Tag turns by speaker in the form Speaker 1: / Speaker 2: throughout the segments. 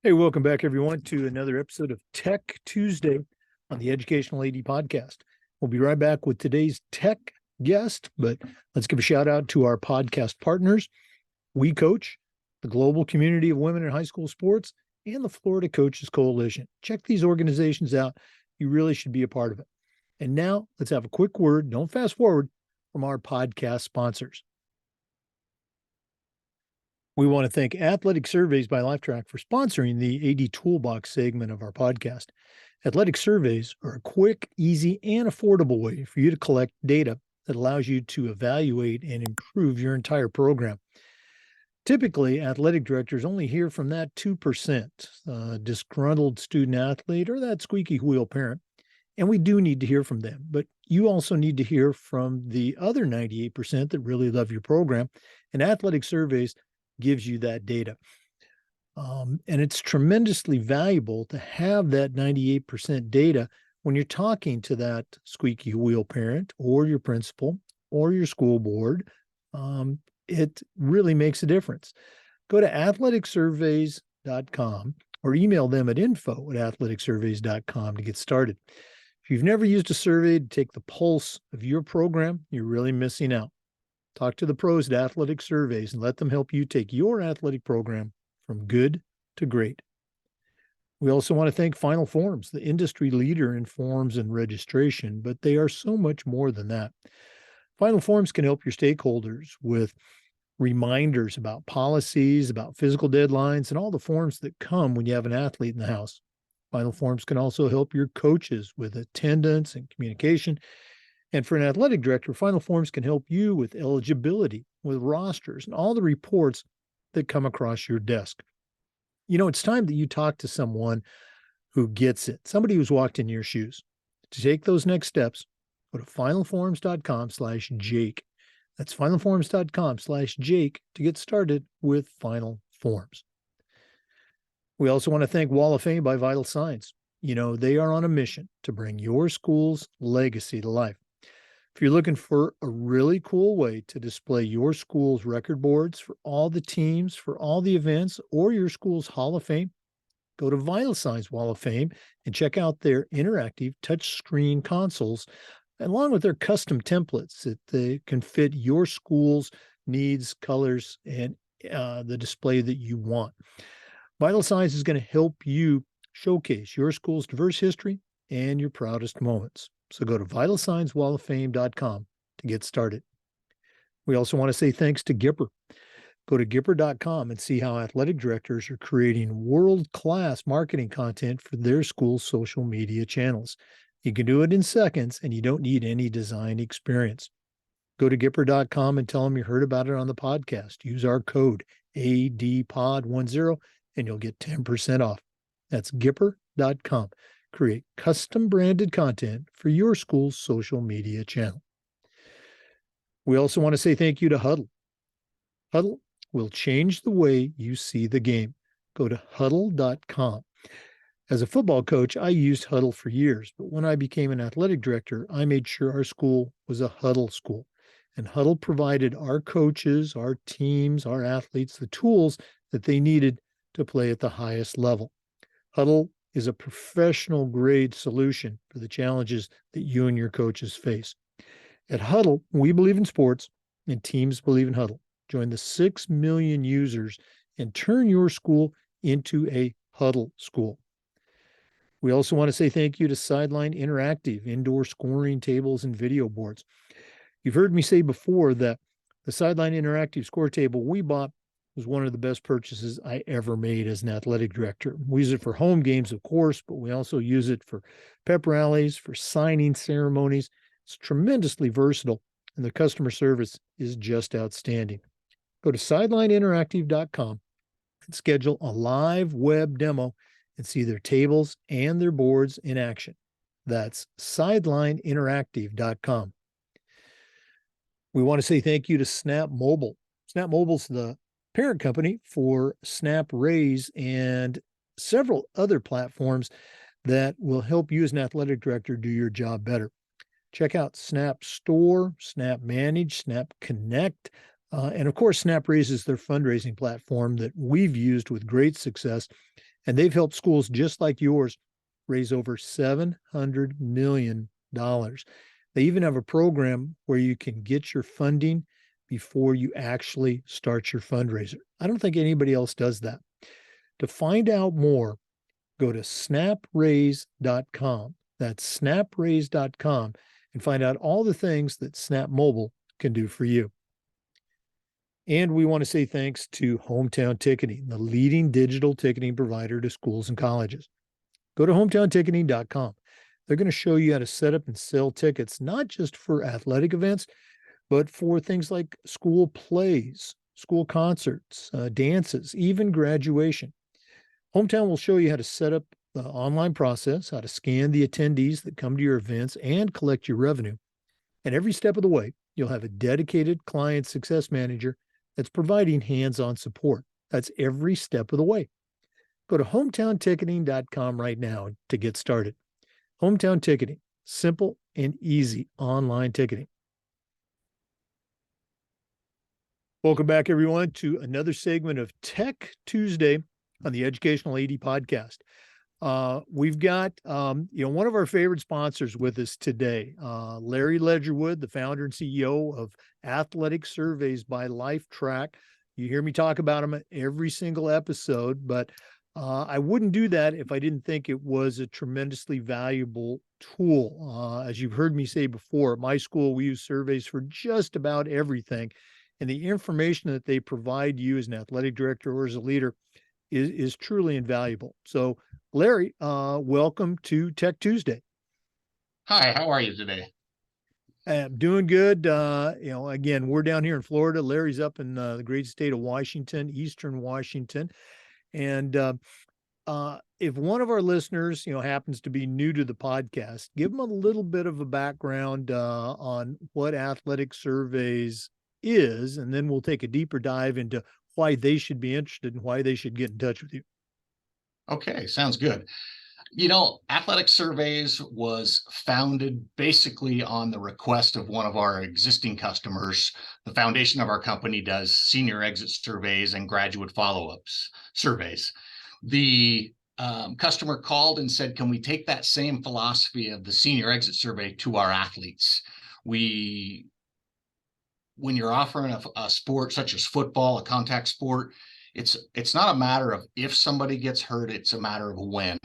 Speaker 1: Hey, welcome back, everyone, to another episode of Tech Tuesday on the Educational AD Podcast. We'll be right back with today's tech guest, but let's give a shout out to our podcast partners, We Coach, the global community of women in high school sports, and the Florida Coaches Coalition. Check these organizations out. You really should be a part of it. And now let's have a quick word, don't fast forward, from our podcast sponsors. We want to thank Athletic Surveys by Lifetrack for sponsoring the AD Toolbox segment of our podcast. Athletic surveys are a quick, easy, and affordable way for you to collect data that allows you to evaluate and improve your entire program. Typically, athletic directors only hear from that 2% disgruntled student athlete or that squeaky wheel parent, and we do need to hear from them. But you also need to hear from the other 98% that really love your program, and athletic surveys gives you that data. And it's tremendously valuable to have that 98% data when you're talking to that squeaky wheel parent or your principal or your school board. It really makes a difference. Go to athleticsurveys.com or email them at info@athleticsurveys.com to get started. If you've never used a survey to take the pulse of your program, you're really missing out. Talk to the pros at Athletic Surveys and let them help you take your athletic program from good to great. We also want to thank Final Forms, the industry leader in forms and registration, but they are so much more than that. Final Forms can help your stakeholders with reminders about policies, about physical deadlines, and all the forms that come when you have an athlete in the house. Final Forms can also help your coaches with attendance and communication. And for an athletic director, Final Forms can help you with eligibility, with rosters, and all the reports that come across your desk. You know, it's time that you talk to someone who gets it, somebody who's walked in your shoes. To take those next steps, go to finalforms.com/Jake. That's finalforms.com/Jake to get started with Final Forms. We also want to thank Wall of Fame by Vital Signs. You know, they are on a mission to bring your school's legacy to life. If you're looking for a really cool way to display your school's record boards for all the teams, for all the events, or your school's Hall of Fame, go to Vital Signs Wall of Fame and check out their interactive touchscreen consoles, along with their custom templates that they can fit your school's needs, colors, and the display that you want. Vital Signs is going to help you showcase your school's diverse history and your proudest moments. So go to vitalsignswalloffame.com to get started. We also want to say thanks to Gipper. Go to Gipper.com and see how athletic directors are creating world-class marketing content for their school's social media channels. You can do it in seconds, and you don't need any design experience. Go to Gipper.com and tell them you heard about it on the podcast. Use our code ADPOD10 and you'll get 10% off. That's Gipper.com. Create custom branded content for your school's social media channel. We also want to say thank you to Huddle. Huddle will change the way you see the game. Go to huddle.com. As a football coach, I used Huddle for years, but when I became an athletic director, I made sure our school was a Huddle school. And Huddle provided our coaches, our teams, our athletes the tools that they needed to play at the highest level. Huddle is a professional grade solution for the challenges that you and your coaches face. At Huddle, we believe in sports and teams believe in Huddle. Join the 6 million users and turn your school into a Huddle school. We also want to say thank you to Sideline Interactive, indoor scoring tables and video boards. You've heard me say before that the Sideline Interactive score table we bought was one of the best purchases I ever made as an athletic director. We use it for home games, of course, but we also use it for pep rallies, for signing ceremonies. It's tremendously versatile, and the customer service is just outstanding. Go to sidelineinteractive.com and schedule a live web demo and see their tables and their boards in action. That's sidelineinteractive.com. We want to say thank you to Snap Mobile. Snap Mobile's the parent company for Snap Raise and several other platforms that will help you as an athletic director do your job better. Check out Snap Store, Snap Manage, Snap Connect, and of course, Snap Raise is their fundraising platform that we've used with great success And they've helped schools just like yours raise over $700 million. They even have a program where you can get your funding before you actually start your fundraiser. I don't think anybody else does that. To find out more, go to snapraise.com. That's snapraise.com and find out all the things that Snap Mobile can do for you. And we want to say thanks to Hometown Ticketing, the leading digital ticketing provider to schools and colleges. Go to hometownticketing.com. They're going to show you how to set up and sell tickets, not just for athletic events, but for things like school plays, school concerts, dances, even graduation. Hometown will show you how to set up the online process, how to scan the attendees that come to your events and collect your revenue. And every step of the way, you'll have a dedicated client success manager that's providing hands-on support. That's every step of the way. Go to hometownticketing.com right now to get started. Hometown Ticketing, simple and easy online ticketing. Welcome back, everyone, to another segment of Tech Tuesday on the Educational AD Podcast. We've got, one of our favorite sponsors with us today, Larry Ledgerwood, the founder and CEO of Athletic Surveys by LifeTrack. You hear me talk about him every single episode, but I wouldn't do that if I didn't think it was a tremendously valuable tool. As you've heard me say before, at my school, we use surveys for just about everything. And the information that they provide you as an athletic director or as a leader is truly invaluable. So, Larry, welcome to Tech Tuesday.
Speaker 2: Hi, how are you today?
Speaker 1: I'm doing good. Again, we're down here in Florida. Larry's up in the great state of Washington, Eastern Washington. And if one of our listeners, happens to be new to the podcast, give them a little bit of a background on what Athletic Surveys is, and then we'll take a deeper dive into why they should be interested and why they should get in touch with you.
Speaker 2: Okay, sounds good. Athletic Surveys was founded basically on the request of one of our existing customers. The foundation of our company does senior exit surveys and graduate follow-ups surveys. The customer called and said, can we take that same philosophy of the senior exit survey to our athletes? When you're offering a sport such as football, a contact sport, it's not a matter of if somebody gets hurt, it's a matter of when.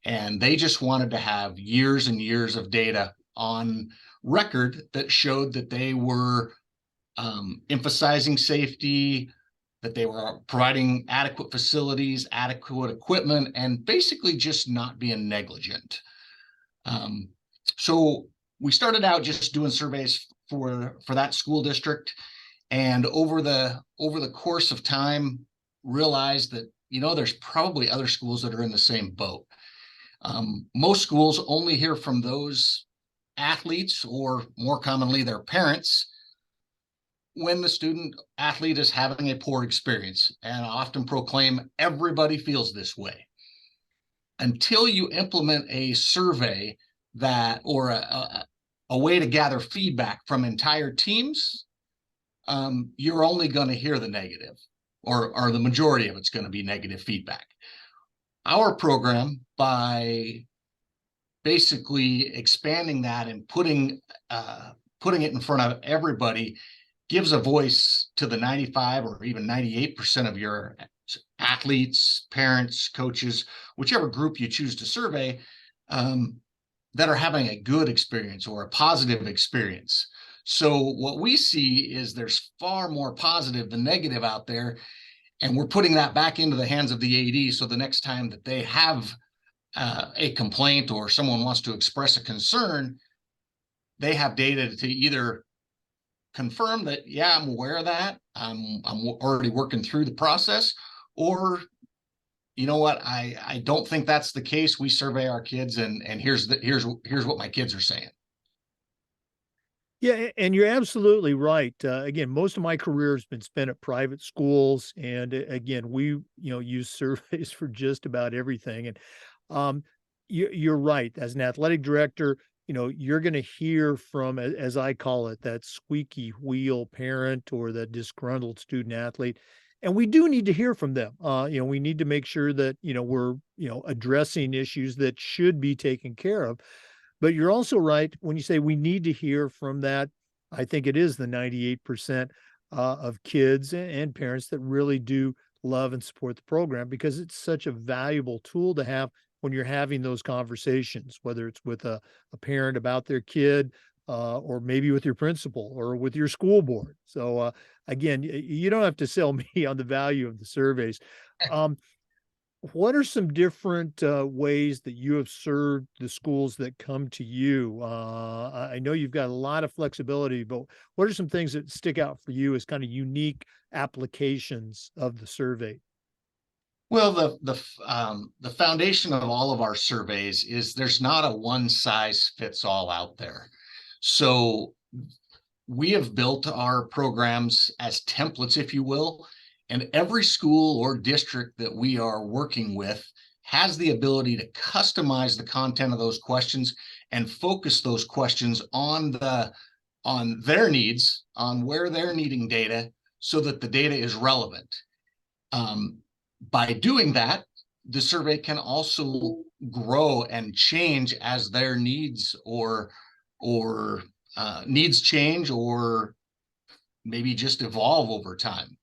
Speaker 2: And they just wanted to have years and years of data on record that showed that they were emphasizing safety, that they were providing adequate facilities, adequate equipment, and basically just not being negligent. So we started out just doing surveys for that school district, and over the course of time realized that there's probably other schools that are in the same boat. Most schools only hear from those athletes, or more commonly their parents, when the student athlete is having a poor experience, and often proclaim everybody feels this way. Until you implement a survey or a way to gather feedback from entire teams, you're only going to hear the negative, or the majority of it's going to be negative feedback. Our program, by basically expanding that and putting it in front of everybody, gives a voice to the 95 or even 98% of your athletes, parents, coaches, whichever group you choose to survey, that are having a good experience or a positive experience. So what we see is there's far more positive than negative out there, and we're putting that back into the hands of the AD. So the next time that they have a complaint or someone wants to express a concern, they have data to either confirm that, yeah, I'm aware of that, I'm already working through the process, or you know what, I don't think that's the case. We survey our kids, and here's what my kids are saying.
Speaker 1: Yeah, and you're absolutely right. Again, most of my career has been spent at private schools, and again, we use surveys for just about everything. And you're right. As an athletic director, you're going to hear from, as I call it, that squeaky wheel parent or that disgruntled student athlete. And we do need to hear from them. We need to make sure that, we're, addressing issues that should be taken care of. But you're also right when you say we need to hear from that. I think it is the 98% of kids and parents that really do love and support the program, because it's such a valuable tool to have when you're having those conversations, whether it's with a parent about their kid, or maybe with your principal or with your school board. So again, you don't have to sell me on the value of the surveys. Um, what are some different ways that you have served the schools that come to you? I know you've got a lot of flexibility, but what are some things that stick out for you as kind of unique applications of the survey?
Speaker 2: Well, the foundation of all of our surveys is there's not a one size fits all out there. So we have built our programs as templates, if you will, and every school or district that we are working with has the ability to customize the content of those questions and focus those questions on their needs, on where they're needing data, so that the data is relevant. By doing that, the survey can also grow and change as their needs or needs change, or maybe just evolve over time.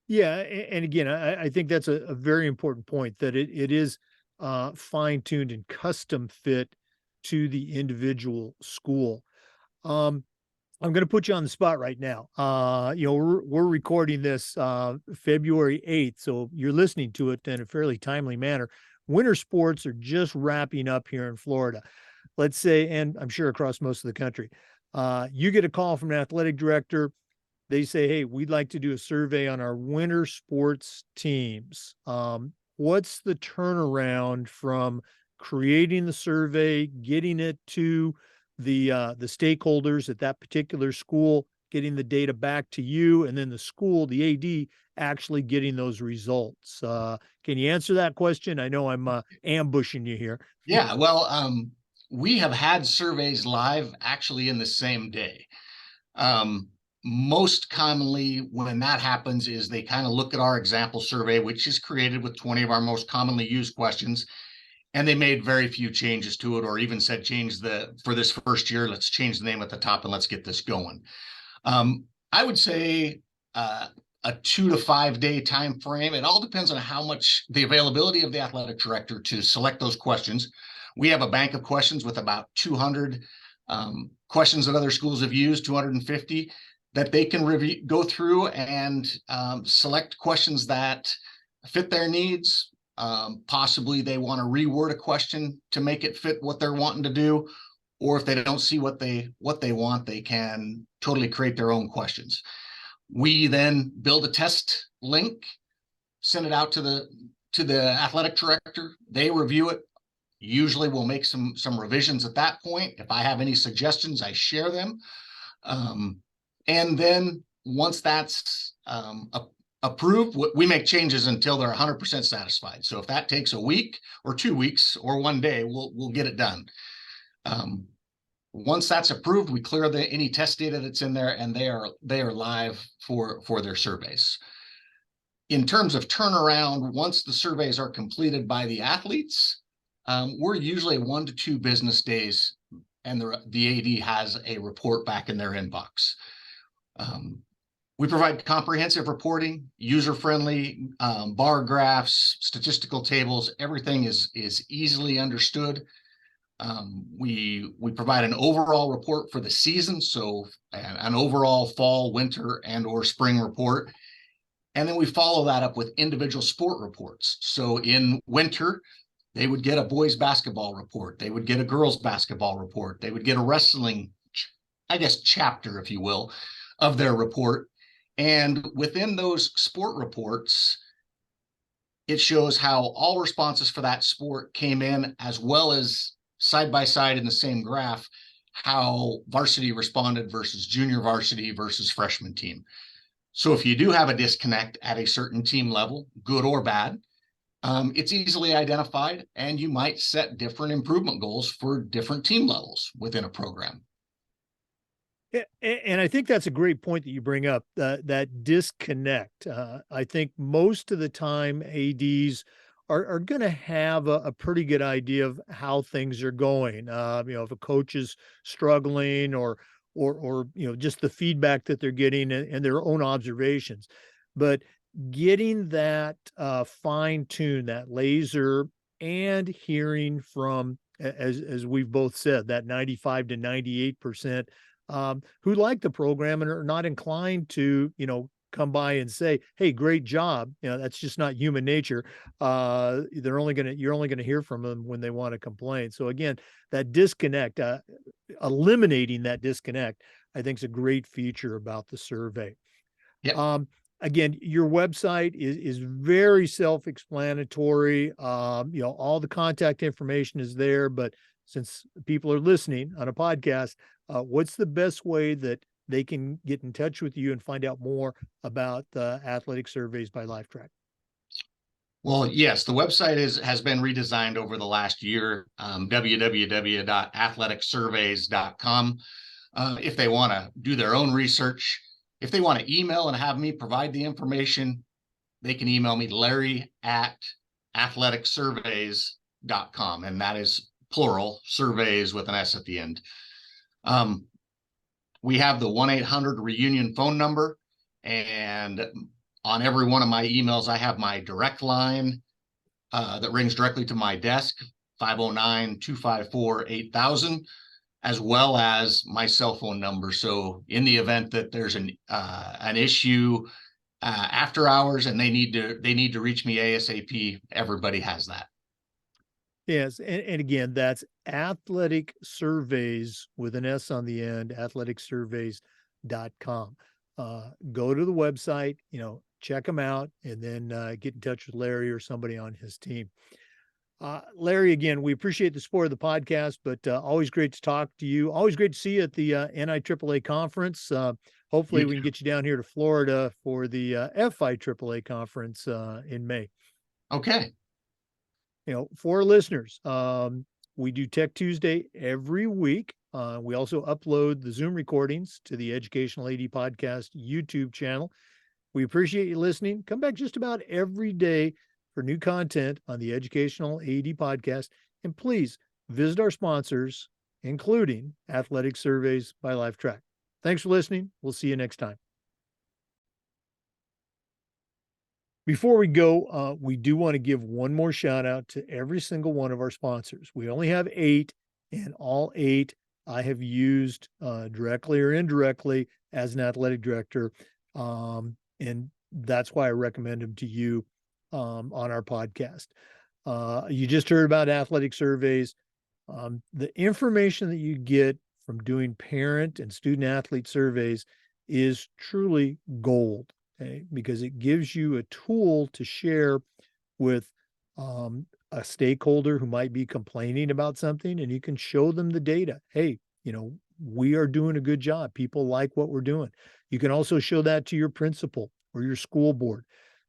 Speaker 1: Yeah, and again, I think that's a very important point, that it is fine-tuned and custom fit to the individual school. Um, I'm going to put you on the spot right now. We're recording this February 8th, so you're listening to it in a fairly timely manner. Winter sports are just wrapping up here in Florida. Let's say, and I'm sure across most of the country, you get a call from an athletic director. They say, hey, we'd like to do a survey on our winter sports teams. What's the turnaround from creating the survey, getting it to the stakeholders at that particular school, getting the data back to you, and then the school, the AD, actually getting those results? Can you answer that question? I know I'm ambushing you here.
Speaker 2: Yeah, well, we have had surveys live actually in the same day. Most commonly when that happens is they kind of look at our example survey, which is created with 20 of our most commonly used questions, and they made very few changes to it, or even said, for this first year, let's change the name at the top and let's get this going. I would say a 2 to 5 day time frame. It all depends on how much the availability of the athletic director to select those questions. We have a bank of questions with about 200 questions that other schools have used, 250, that they can go through and select questions that fit their needs. Possibly they want to reword a question to make it fit what they're wanting to do, or if they don't see what they want, they can totally create their own questions. We then build a test link, send it out to the athletic director. They review it. Usually we'll make some revisions at that point. If I have any suggestions, I share them. And then once that's approved, we make changes until they're 100% satisfied. So if that takes a week or 2 weeks or 1 day, we'll get it done. Once that's approved, we clear any test data that's in there, and they are live for their surveys. In terms of turnaround, once the surveys are completed by the athletes, we're usually 1 to 2 business days, and the AD has a report back in their inbox. We provide comprehensive reporting, user-friendly, bar graphs, statistical tables. Everything is easily understood. We provide an overall report for the season, so an overall fall, winter, and/or spring report. And then we follow that up with individual sport reports. So in winter, they would get a boys basketball report. They would get a girls basketball report. They would get a wrestling, chapter, if you will, of their report. And within those sport reports, it shows how all responses for that sport came in, as well as side by side in the same graph, how varsity responded versus junior varsity versus freshman team. So if you do have a disconnect at a certain team level, good or bad, it's easily identified, and you might set different improvement goals for different team levels within a program.
Speaker 1: And I think that's a great point that you bring up, that disconnect. I think most of the time ADs are going to have a pretty good idea of how things are going. If a coach is struggling or just the feedback that they're getting and their own observations. But getting that fine tune, that laser, and hearing from, as we've both said, that 95 to 98% who like the program and are not inclined to, come by and say, "Hey, great job." That's just not human nature. You're only going to hear from them when they want to complain. So again, that disconnect, eliminating that disconnect, I think is a great feature about the survey.
Speaker 2: Yep.
Speaker 1: Again, your website is very self-explanatory. All the contact information is there, but since people are listening on a podcast, what's the best way that they can get in touch with you and find out more about the athletic surveys by Lifetrack?
Speaker 2: Well, yes, the website has been redesigned over the last year, www.athleticsurveys.com. If they want to do their own research, if they want to email and have me provide the information, they can email me, Larry@athleticsurveys.com. And that is plural, surveys with an S at the end. We have the 1-800 reunion phone number. And on every one of my emails, I have my direct line that rings directly to my desk, 509-254-8000, as well as my cell phone number. So in the event that there's an issue after hours and they need to reach me ASAP, everybody has that.
Speaker 1: Yes, and again, that's athletic surveys with an S on the end, athleticsurveys.com. Go to the website, check them out, and then get in touch with Larry or somebody on his team. Larry, again, we appreciate the support of the podcast, but always great to talk to you. Always great to see you at the NIAAA conference. Hopefully we can get you down here to Florida for the FIAAA conference in May.
Speaker 2: Okay.
Speaker 1: For listeners, we do Tech Tuesday every week. We also upload the Zoom recordings to the Educational AD Podcast YouTube channel. We appreciate you listening. Come back just about every day for new content on the Educational AD Podcast. And please visit our sponsors, including Athletic Surveys by Lifetrack. Thanks for listening. We'll see you next time. Before we go, we do want to give one more shout out to every single one of our sponsors. We only have 8, and all 8 I have used directly or indirectly as an athletic director. And that's why I recommend them to you on our podcast. You just heard about athletic surveys. The information that you get from doing parent and student athlete surveys is truly gold. Okay, because it gives you a tool to share with a stakeholder who might be complaining about something, and you can show them the data. Hey, we are doing a good job. People like what we're doing. You can also show that to your principal or your school board.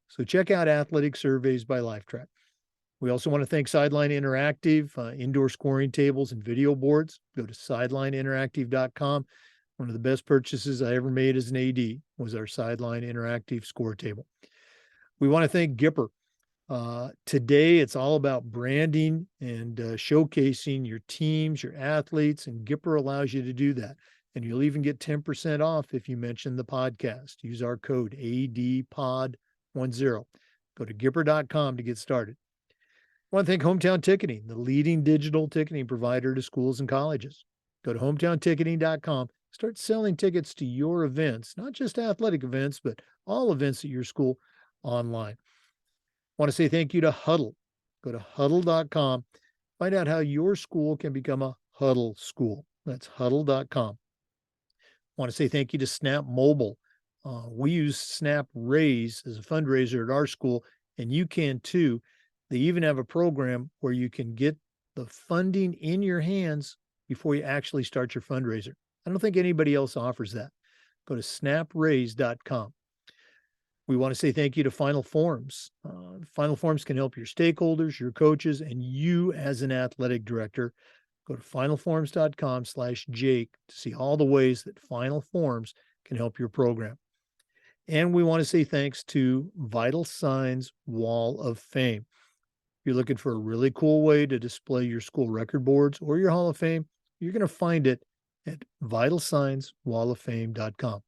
Speaker 1: So check out Athletic Surveys by Lifetrack. We also want to thank Sideline Interactive, indoor scoring tables and video boards. Go to sidelineinteractive.com. One of the best purchases I ever made as an AD was our Sideline Interactive score table. We want to thank Gipper. Today, it's all about branding and showcasing your teams, your athletes, and Gipper allows you to do that. And you'll even get 10% off if you mention the podcast. Use our code ADPOD10. Go to Gipper.com to get started. I want to thank Hometown Ticketing, the leading digital ticketing provider to schools and colleges. Go to hometownticketing.com. Start selling tickets to your events, not just athletic events, but all events at your school online. I want to say thank you to Huddle. Go to huddle.com. Find out how your school can become a Huddle school. That's huddle.com. I want to say thank you to Snap Mobile. We use Snap Raise as a fundraiser at our school, and you can too. They even have a program where you can get the funding in your hands before you actually start your fundraiser. I don't think anybody else offers that. Go to snapraise.com. We want to say thank you to Final Forms. Final Forms can help your stakeholders, your coaches, and you as an athletic director. Go to finalforms.com/Jake to see all the ways that Final Forms can help your program. And we want to say thanks to Vital Signs Wall of Fame. If you're looking for a really cool way to display your school record boards or your Hall of Fame, you're going to find it at vitalsignswalloffame.com.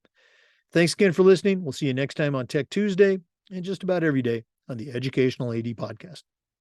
Speaker 1: Thanks again for listening. We'll see you next time on Tech Tuesday and just about every day on the Educational AD Podcast.